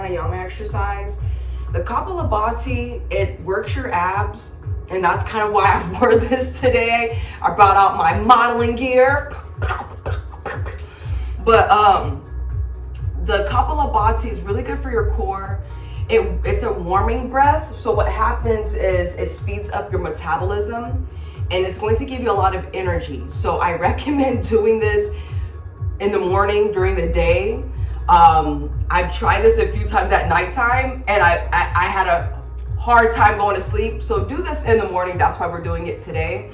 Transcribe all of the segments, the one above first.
pranayama exercise. The Kapalabhati, it works your abs, and that's kind of why I wore this today. I brought out my modeling gear. But the Kapalabhati is really good for your core. It's a warming breath. So what happens is it speeds up your metabolism, and it's going to give you a lot of energy. So I recommend doing this in the morning, during the day. I've tried this a few times at nighttime, and I had a hard time going to sleep. So do this in the morning. That's why we're doing it today.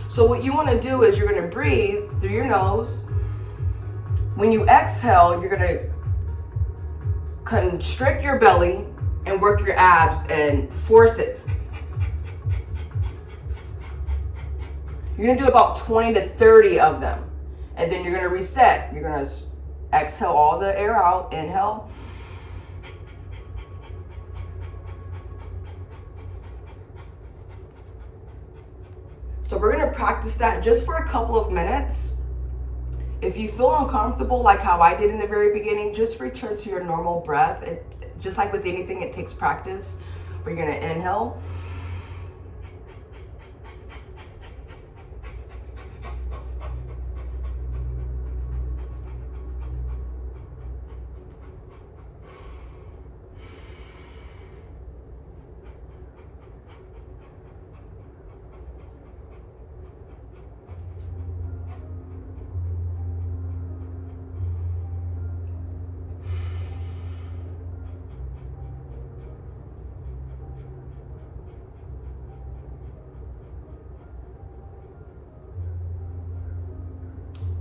So what you want to do is you're going to breathe through your nose. When you exhale, you're going to constrict your belly and work your abs and force it. You're going to do about 20 to 30 of them. And then you're going to reset. You're going to exhale all the air out. Inhale. So we're going to practice that just for a couple of minutes. If you feel uncomfortable, like how I did in the very beginning, just return to your normal breath. Just like with anything, it takes practice. We're going to inhale.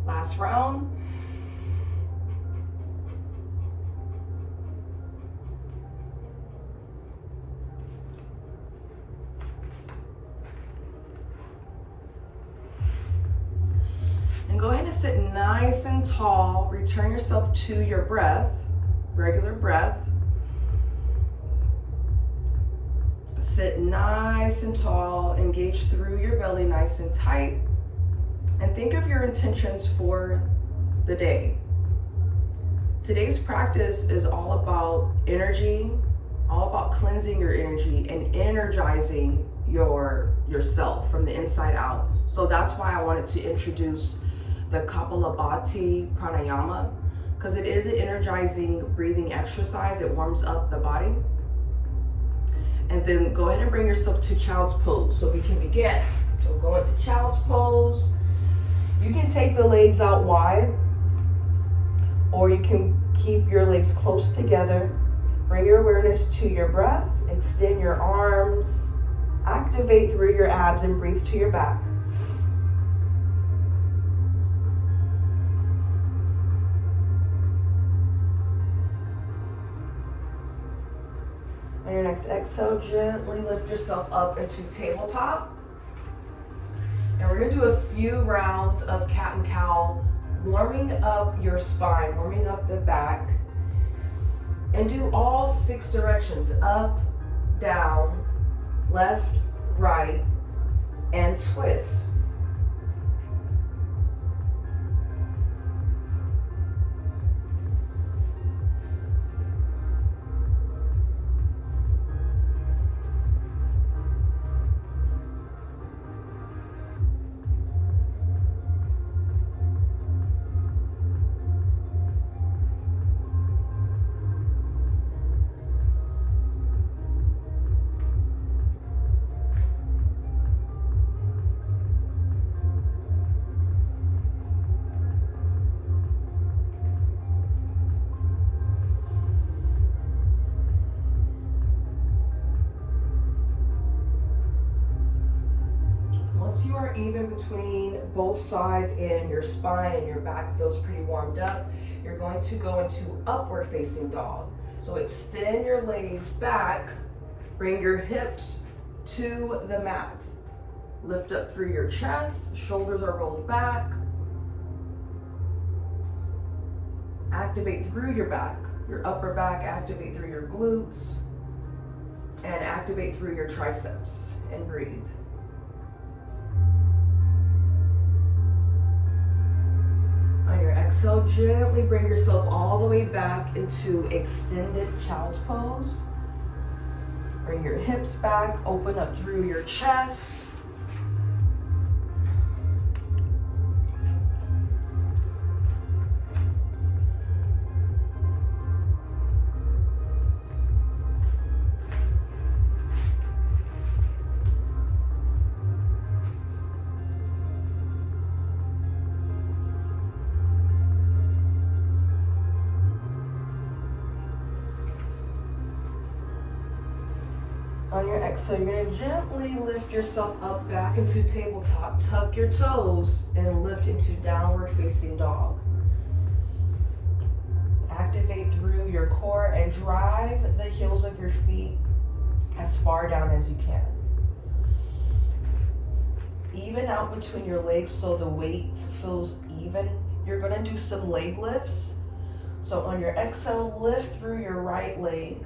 Last round. And go ahead and sit nice and tall. Return yourself to your breath, regular breath. Sit nice and tall. Engage through your belly nice and tight. And think of your intentions for the day. Today's practice is all about energy, all about cleansing your energy and energizing yourself from the inside out. So that's why I wanted to introduce the Kapalabhati Pranayama, because it is an energizing breathing exercise. It warms up the body. And then go ahead and bring yourself to child's pose so we can begin. So go into child's pose. You can take the legs out wide, or you can keep your legs close together. Bring your awareness to your breath. Extend your arms. Activate through your abs and breathe to your back. On your next exhale, gently lift yourself up into tabletop. And we're going to do a few rounds of cat and cow, warming up your spine, warming up the back. And do all 6 directions, up, down, left, right, and twist. Once you are even between both sides and your spine and your back feels pretty warmed up, you're going to go into upward facing dog. So extend your legs back, bring your hips to the mat. Lift up through your chest, shoulders are rolled back. Activate through your back, your upper back, activate through your glutes, and activate through your triceps, and breathe. On your exhale, gently bring yourself all the way back into extended child's pose. Bring your hips back, open up through your chest. On your exhale, you're going to gently lift yourself up back into tabletop. Tuck your toes and lift into downward facing dog. Activate through your core and drive the heels of your feet as far down as you can. Even out between your legs so the weight feels even. You're going to do some leg lifts. So on your exhale, lift through your right leg.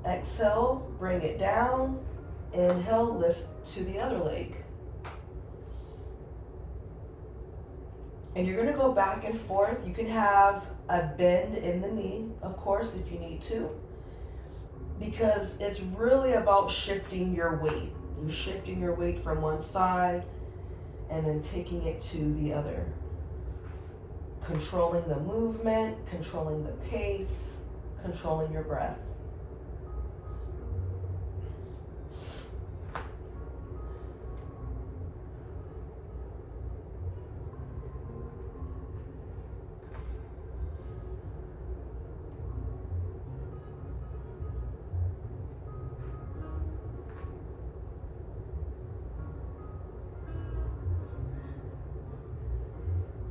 Exhale, bring it down. Inhale, lift to the other leg. And you're gonna go back and forth. You can have a bend in the knee, of course, if you need to, because it's really about shifting your weight. You're shifting your weight from one side and then taking it to the other. Controlling the movement, controlling the pace, controlling your breath.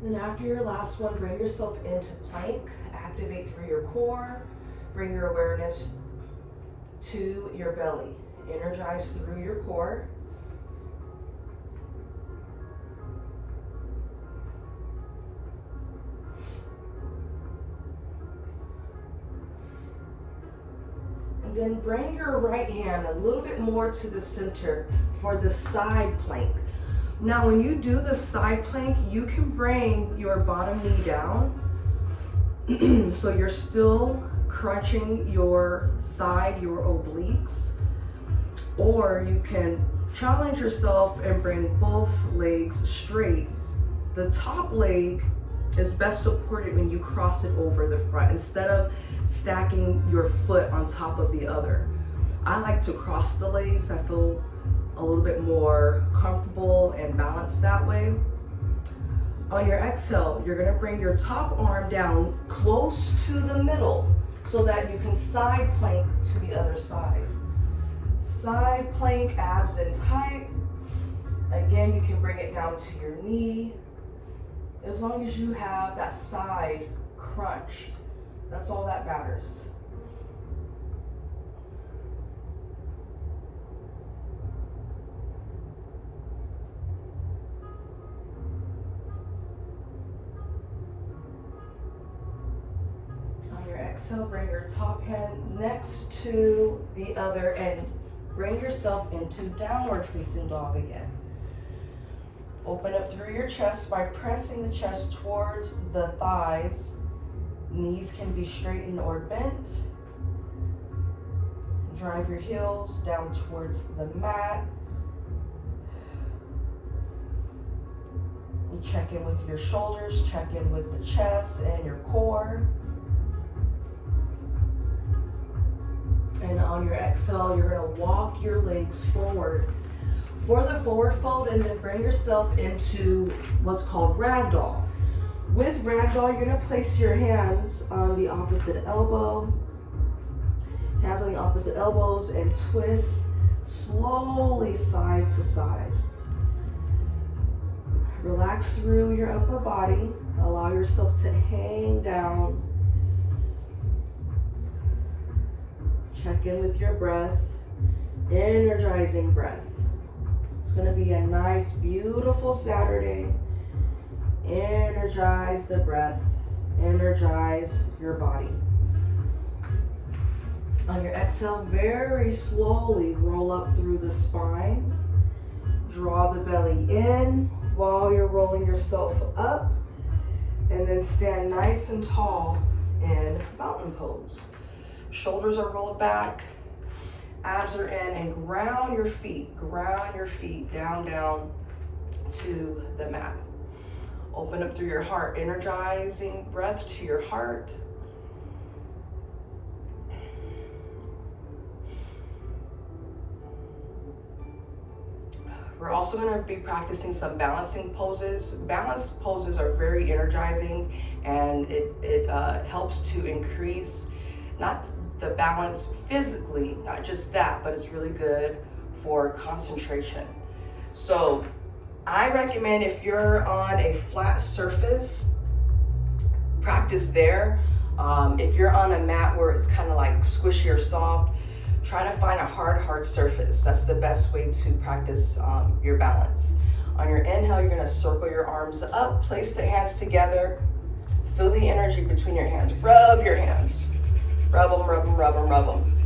Then after your last one, bring yourself into plank, activate through your core, bring your awareness to your belly. Energize through your core. And then bring your right hand a little bit more to the center for the side plank. Now, when you do the side plank, you can bring your bottom knee down. So you're still crunching your side, your obliques. Or you can challenge yourself and bring both legs straight. The top leg is best supported when you cross it over the front instead of stacking your foot on top of the other. I like to cross the legs. I feel a little bit more comfortable and balanced that way. On your exhale, you're gonna bring your top arm down close to the middle so that you can side plank to the other side. Side plank, abs in tight. Again, you can bring it down to your knee. As long as you have that side crunched, that's all that matters. Exhale, bring your top hand next to the other and bring yourself into downward facing dog again. Open up through your chest by pressing the chest towards the thighs. Knees can be straightened or bent. Drive your heels down towards the mat. And check in with your shoulders, check in with the chest and your core. And on your exhale, you're gonna walk your legs forward for the forward fold and then bring yourself into what's called ragdoll. With ragdoll, you're gonna place your hands on the opposite elbow, hands on the opposite elbows, and twist slowly side to side. Relax through your upper body. Allow yourself to hang down. Check in with your breath, energizing breath. It's gonna be a nice, beautiful Saturday. Energize the breath, energize your body. On your exhale, very slowly roll up through the spine. Draw the belly in while you're rolling yourself up. And then stand nice and tall in mountain pose. Shoulders are rolled back, abs are in, and ground your feet down to the mat. Open up through your heart, energizing breath to your heart. We're also going to be practicing some balancing poses. Balanced poses are very energizing, and it helps to increase not the balance physically, not just that, but it's really good for concentration. So I recommend if you're on a flat surface, practice there. If you're on a mat where it's kind of like squishy or soft, try to find a hard surface. That's the best way to practice your balance. On your inhale, you're gonna circle your arms up, place the hands together, feel the energy between your hands. Rub your hands. Rub them, rub them, rub them, rub them.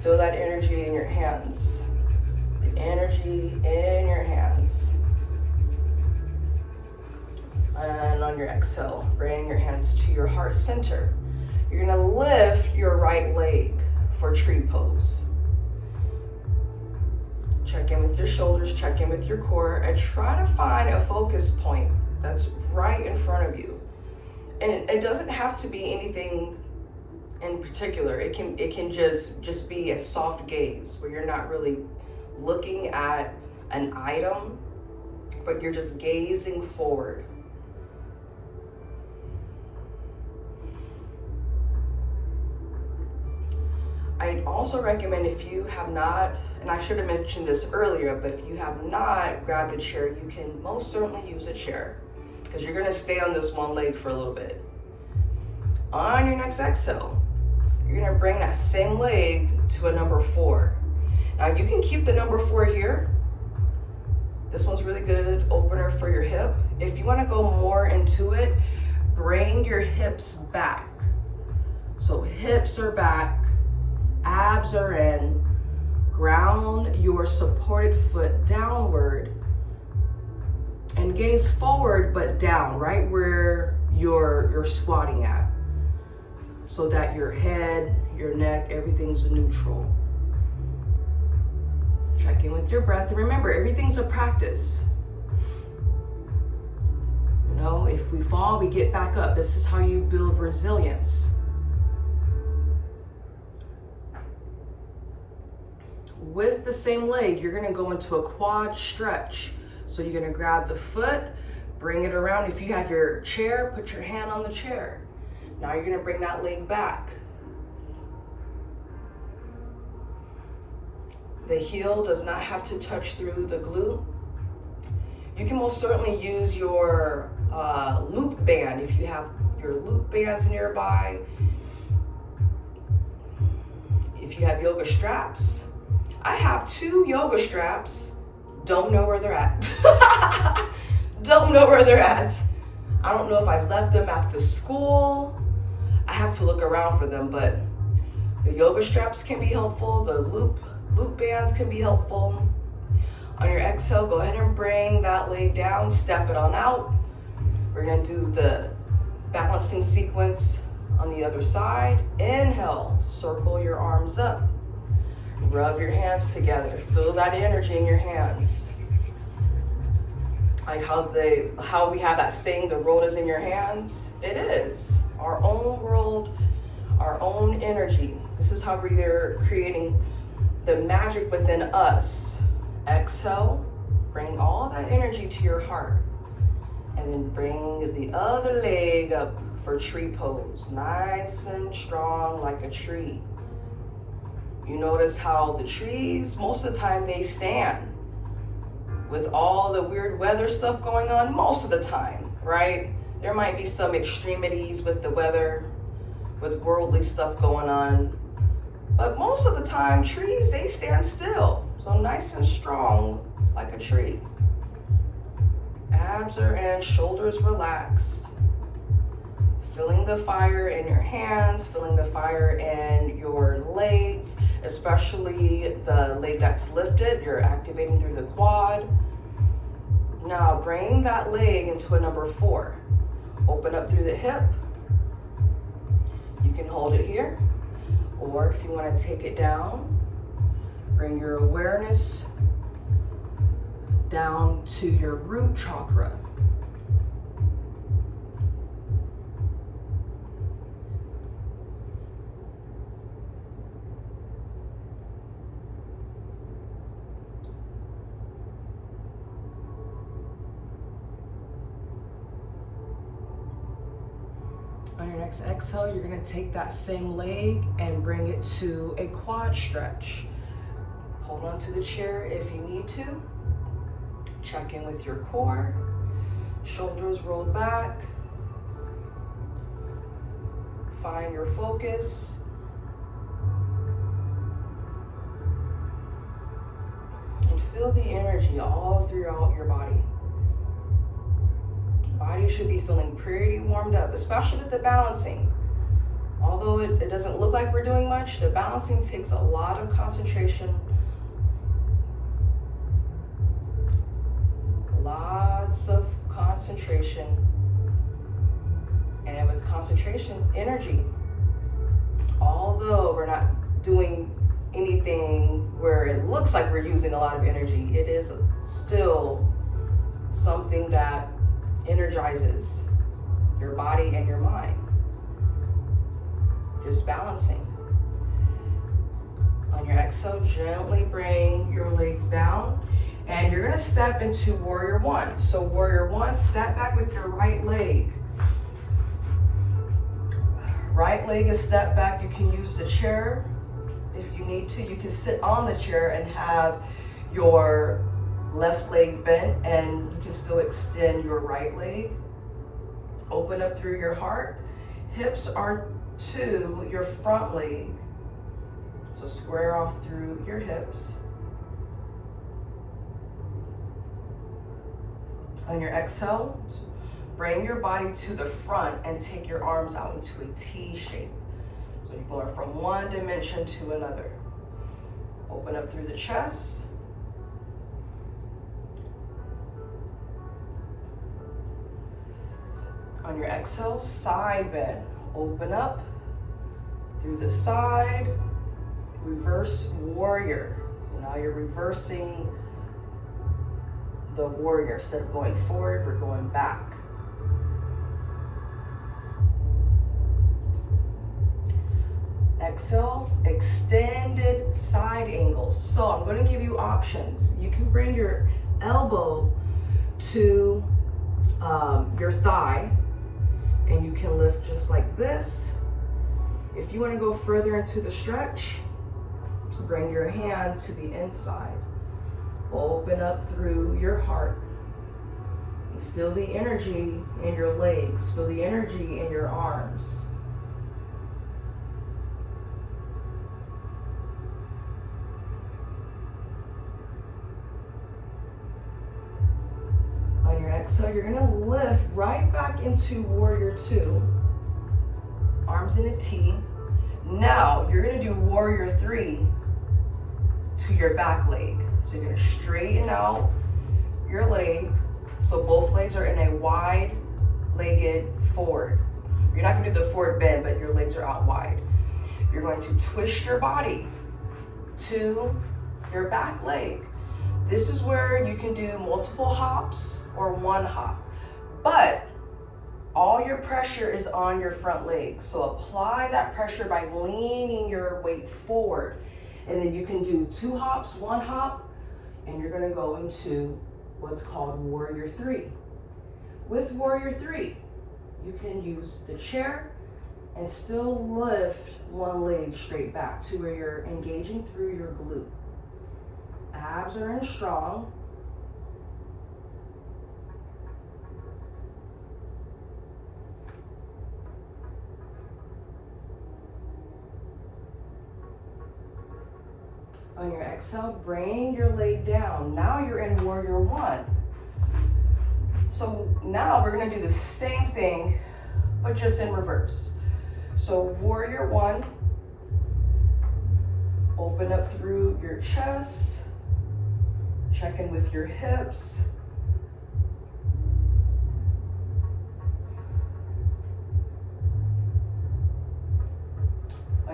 Feel that energy in your hands. The energy in your hands. And on your exhale, bring your hands to your heart center. You're gonna lift your right leg for tree pose. Check in with your shoulders, check in with your core, and try to find a focus point that's right in front of you. And it doesn't have to be anything in particular. It can just be a soft gaze where you're not really looking at an item, but you're just gazing forward. I also recommend, if you have not, and I should have mentioned this earlier, but if you have not grabbed a chair, you can most certainly use a chair, because you're gonna stay on this one leg for a little bit. On your next exhale, you're gonna bring that same leg to a number 4. Now you can keep the number 4 here. This one's really good opener for your hip. If you wanna go more into it, bring your hips back. So hips are back, abs are in, ground your supported foot downward, and gaze forward but down, right where you're squatting at, so that your head, your neck, everything's neutral. Check in with your breath, and remember, everything's a practice. You know, if we fall, we get back up. This is how you build resilience. With the same leg, you're gonna go into a quad stretch. So you're gonna grab the foot, bring it around. If you have your chair, put your hand on the chair. Now you're gonna bring that leg back. The heel does not have to touch through the glute. You can most certainly use your loop band if you have your loop bands nearby. If you have yoga straps, I have 2 yoga straps. Don't know where they're at. Don't know where they're at. I don't know if I left them at the school. I have to look around for them, but the yoga straps can be helpful. The loop bands can be helpful. On your exhale, go ahead and bring that leg down, step it on out. We're gonna do the balancing sequence on the other side. Inhale, circle your arms up. Rub your hands together. Feel that energy in your hands. Like how we have that saying, the world is in your hands. It is. Our own world, our own energy. This is how we're creating the magic within us. Exhale, bring all that energy to your heart. And then bring the other leg up for tree pose. Nice and strong like a tree. You notice how the trees, most of the time they stand. With all the weird weather stuff going on, most of the time, right? There might be some extremities with the weather, with worldly stuff going on. But most of the time, trees, they stand still. So nice and strong like a tree. Abs are in, shoulders relaxed. Feeling the fire in your hands, feeling the fire in your legs, especially the leg that's lifted. You're activating through the quad. Now bring that leg into a number 4. Open up through the hip. You can hold it here, or if you want to take it down, bring your awareness down to your root chakra. On your next exhale, you're going to take that same leg and bring it to a quad stretch. Hold on to the chair if you need to. Check in with your core. Shoulders rolled back. Find your focus. And feel the energy all throughout your body. Body should be feeling pretty warmed up, especially with the balancing. Although it doesn't look like we're doing much, the balancing takes a lot of concentration. Lots of concentration. And with concentration, energy. Although we're not doing anything where it looks like we're using a lot of energy, it is still something that energizes your body and your mind. Just balancing. On your exhale, gently bring your legs down, and you're going to step into warrior one. So warrior one, step back with your right leg. Right leg is step back. You can use the chair if you need to. You can sit on the chair and have your left leg bent, and you can still extend your right leg. Open up through your heart. Hips are to your front leg. So square off through your hips. On your exhale, bring your body to the front and take your arms out into a T shape. So you're going from one dimension to another. Open up through the chest. On your exhale, side bend. Open up through the side. Reverse warrior. Now you're reversing the warrior. Instead of going forward, we're going back. Exhale, extended side angles. So I'm going to give you options. You can bring your elbow to your thigh, and you can lift just like this. If you want to go further into the stretch, bring your hand to the inside. Open up through your heart. Feel the energy in your legs. Feel the energy in your arms. On your exhale, you're going to lift right back into warrior two. Arms in a T. Now, you're going to do warrior three to your back leg. So you're going to straighten out your leg. So both legs are in a wide-legged forward. You're not going to do the forward bend, but your legs are out wide. You're going to twist your body to your back leg. This is where you can do multiple hops or one hop. But all your pressure is on your front leg. So apply that pressure by leaning your weight forward. And then you can do two hops, one hop, and you're going to go into what's called warrior three. With warrior three, you can use the chair and still lift one leg straight back to where you're engaging through your glute. Abs are in strong. On your exhale, bring your leg down. Now you're in warrior one. So now we're going to do the same thing, but just in reverse. So warrior one, open up through your chest, check in with your hips.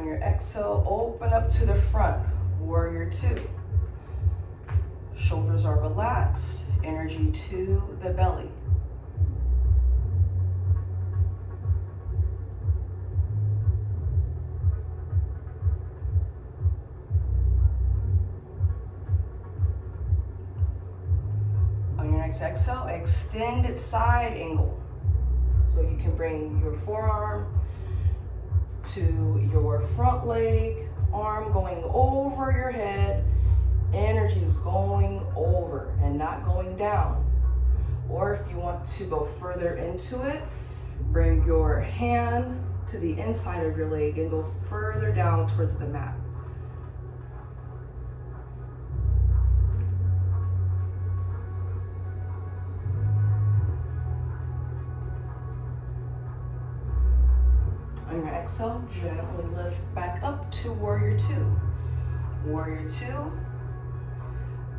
On your exhale, open up to the front, warrior two. Shoulders are relaxed, energy to the belly. On your next exhale, extend its side angle. So you can bring your forearm to your front leg, arm going over your head. Energy is going over and not going down. Or if you want to go further into it, bring your hand to the inside of your leg and go further down towards the mat. On your exhale, gently lift back up to warrior two. Warrior two,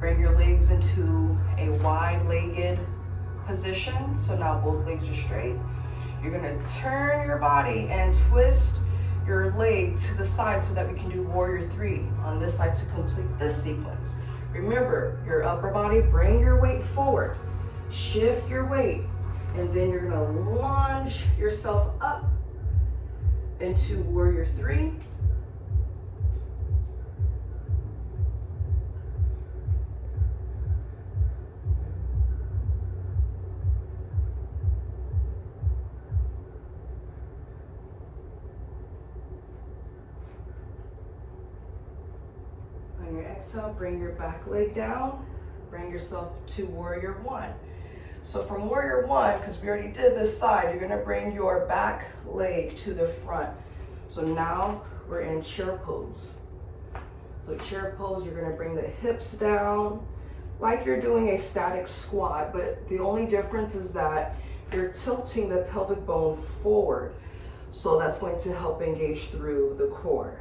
bring your legs into a wide-legged position. So now both legs are straight. You're gonna turn your body and twist your leg to the side so that we can do warrior three on this side to complete this sequence. Remember, your upper body, bring your weight forward. Shift your weight, and then you're gonna lunge yourself up into warrior three. On your exhale, bring your back leg down, bring yourself to warrior one. So from warrior one, because we already did this side, you're gonna bring your back leg to the front. So now we're in chair pose. So chair pose, you're gonna bring the hips down like you're doing a static squat, but the only difference is that you're tilting the pelvic bone forward. So that's going to help engage through the core.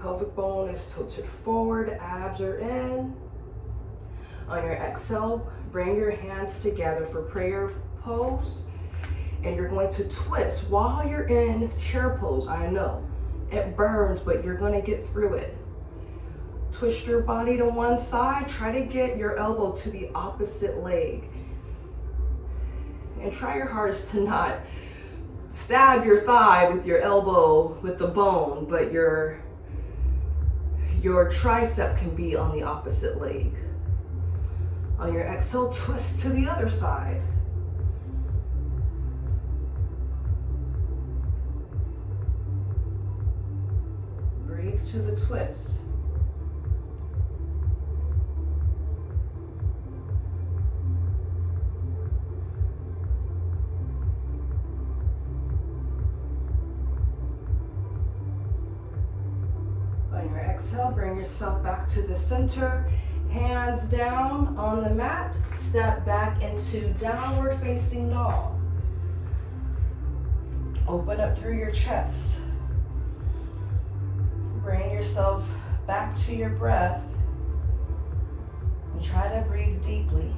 Pelvic bone is tilted forward, abs are in. On your exhale, bring your hands together for prayer pose. And you're going to twist while you're in chair pose. I know, it burns, but you're gonna get through it. Twist your body to one side, try to get your elbow to the opposite leg. And try your hardest to not stab your thigh with your elbow with the bone, but your tricep can be on the opposite leg. On your exhale, twist to the other side. Breathe to the twist. On your exhale, bring yourself back to the center. Hands down on the mat, step back into downward facing dog. Open up through your chest. Bring yourself back to your breath and try to breathe deeply.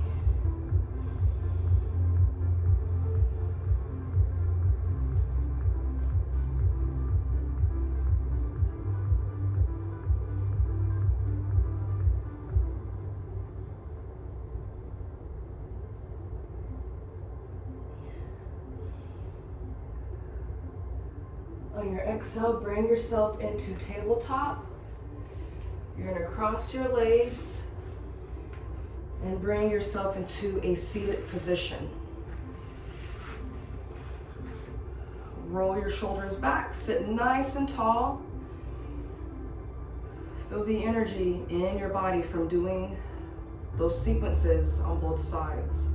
On your exhale, bring yourself into tabletop. You're going to cross your legs and bring yourself into a seated position. Roll your shoulders back, sit nice and tall. Feel the energy in your body from doing those sequences on both sides.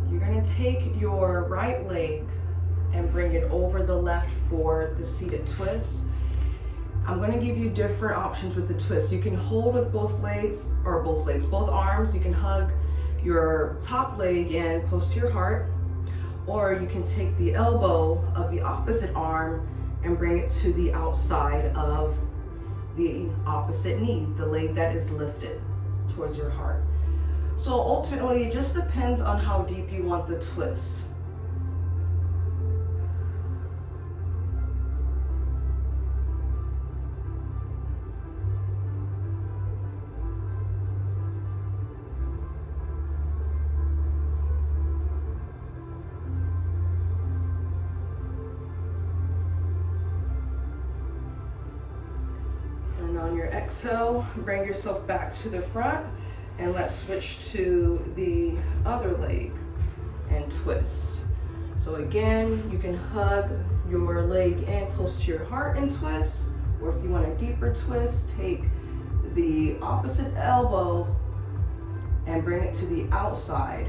You're going to take your right leg and bring it over the left for the seated twist. I'm going to give you different options with the twist. You can hold with both arms. You can hug your top leg in close to your heart, or you can take the elbow of the opposite arm and bring it to the outside of the opposite knee, the leg that is lifted towards your heart. So ultimately, it just depends on how deep you want the twist. exhale, bring yourself back to the front, and let's switch to the other leg and twist. So again, you can hug your leg in close to your heart and twist, or if you want a deeper twist, take the opposite elbow and bring it to the outside.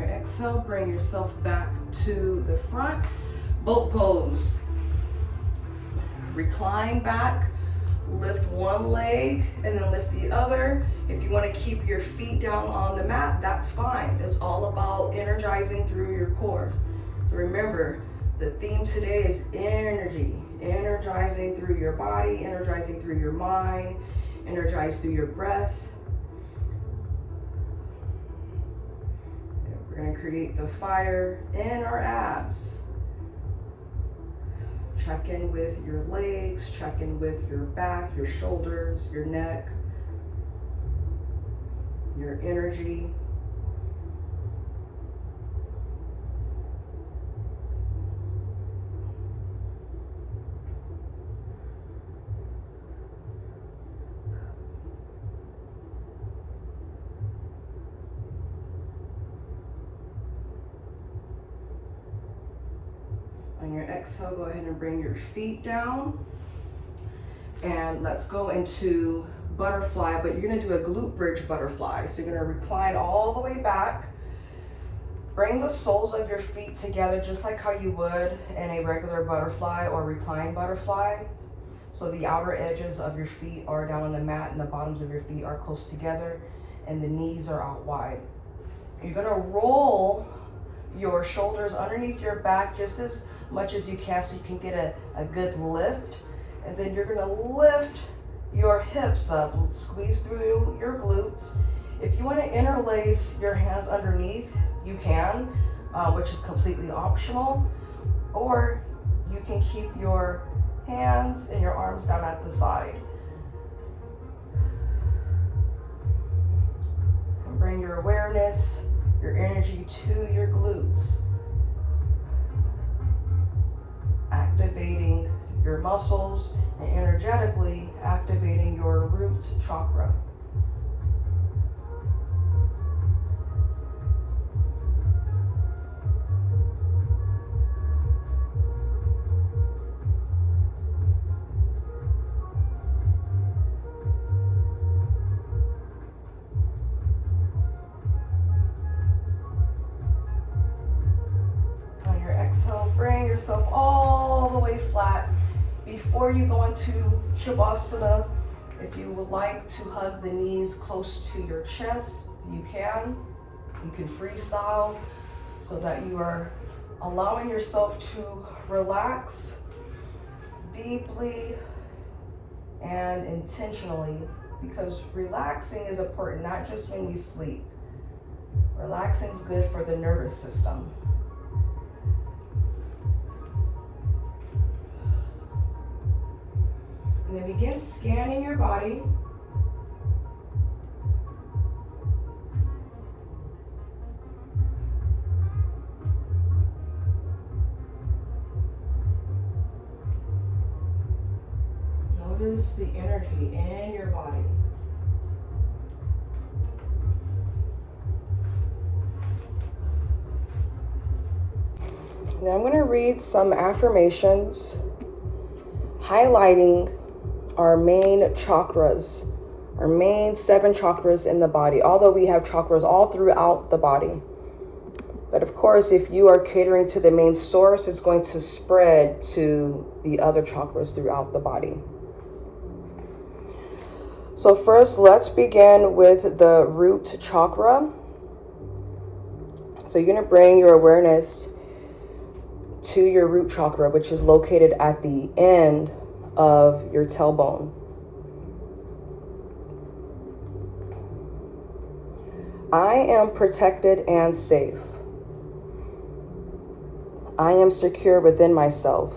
Exhale, bring yourself back to the front. Boat pose. Recline back, lift one leg and then lift the other. If you want to keep your feet down on the mat, that's fine. It's all about energizing through your core. So remember, the theme today is energy. Energizing through your body, energizing through your mind, energize through your breath. We're going to create the fire in our abs. Check in with your legs, check in with your back, your shoulders, your neck, your energy. On your exhale, go ahead and bring your feet down. And let's go into butterfly, but you're gonna do a glute bridge butterfly. So you're gonna recline all the way back. Bring the soles of your feet together just like how you would in a regular butterfly or reclined butterfly. So the outer edges of your feet are down on the mat and the bottoms of your feet are close together and the knees are out wide. You're gonna roll your shoulders underneath your back just as much as you can so you can get a good lift. And then you're gonna lift your hips up, squeeze through your glutes. If you wanna interlace your hands underneath, you can, which is completely optional. Or you can keep your hands and your arms down at the side. And bring your awareness, your energy to your glutes. Activating your muscles and energetically activating your root chakra. On your exhale, bring yourself all the way flat. Before you go into Shavasana, if you would like to hug the knees close to your chest, you can. You can freestyle so that you are allowing yourself to relax deeply and intentionally, because relaxing is important, not just when we sleep. Relaxing is good for the nervous system. And then begin scanning your body. Notice the energy in your body. Now I'm going to read some affirmations highlighting our main chakras, our main 7 chakras in the body, although we have chakras all throughout the body. But of course, if you are catering to the main source, it's going to spread to the other chakras throughout the body. So first, let's begin with the root chakra. So you're going to bring your awareness to your root chakra, which is located at the end of your tailbone. I am protected and safe. I am secure within myself.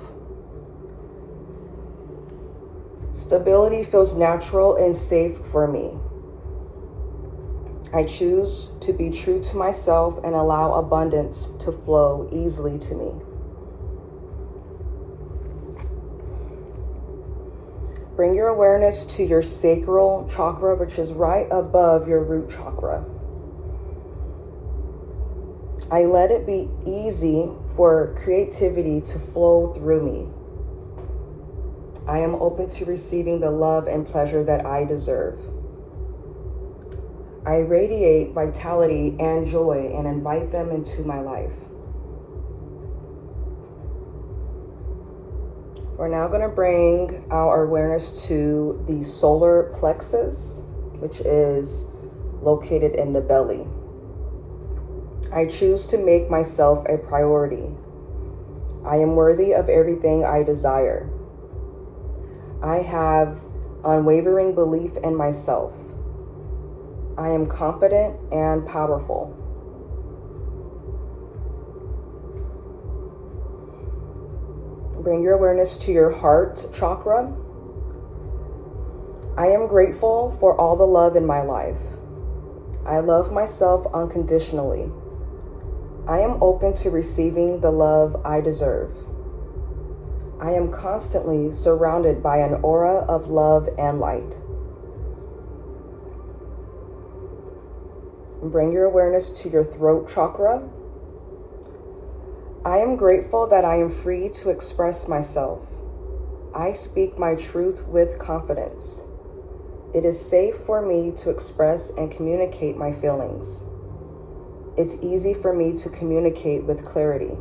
Stability feels natural and safe for me. I choose to be true to myself and allow abundance to flow easily to me. Bring your awareness to your sacral chakra, which is right above your root chakra. I let it be easy for creativity to flow through me. I am open to receiving the love and pleasure that I deserve. I radiate vitality and joy and invite them into my life. We're now going to bring our awareness to the solar plexus, which is located in the belly. I choose to make myself a priority. I am worthy of everything I desire. I have unwavering belief in myself. I am confident and powerful. Bring your awareness to your heart chakra. I am grateful for all the love in my life. I love myself unconditionally. I am open to receiving the love I deserve. I am constantly surrounded by an aura of love and light. Bring your awareness to your throat chakra. I am grateful that I am free to express myself. I speak my truth with confidence. It is safe for me to express and communicate my feelings. It's easy for me to communicate with clarity.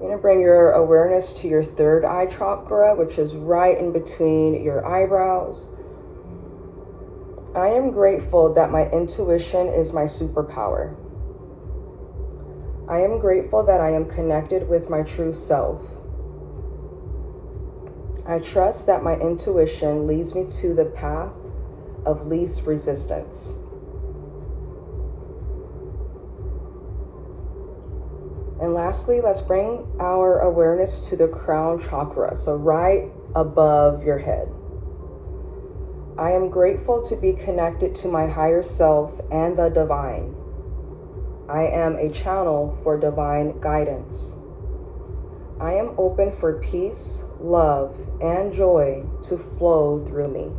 You're going to bring your awareness to your third eye chakra, which is right in between your eyebrows. I am grateful that my intuition is my superpower. I am grateful that I am connected with my true self. I trust that my intuition leads me to the path of least resistance. And lastly, let's bring our awareness to the crown chakra, so right above your head. I am grateful to be connected to my higher self and the divine. I am a channel for divine guidance. I am open for peace, love, and joy to flow through me.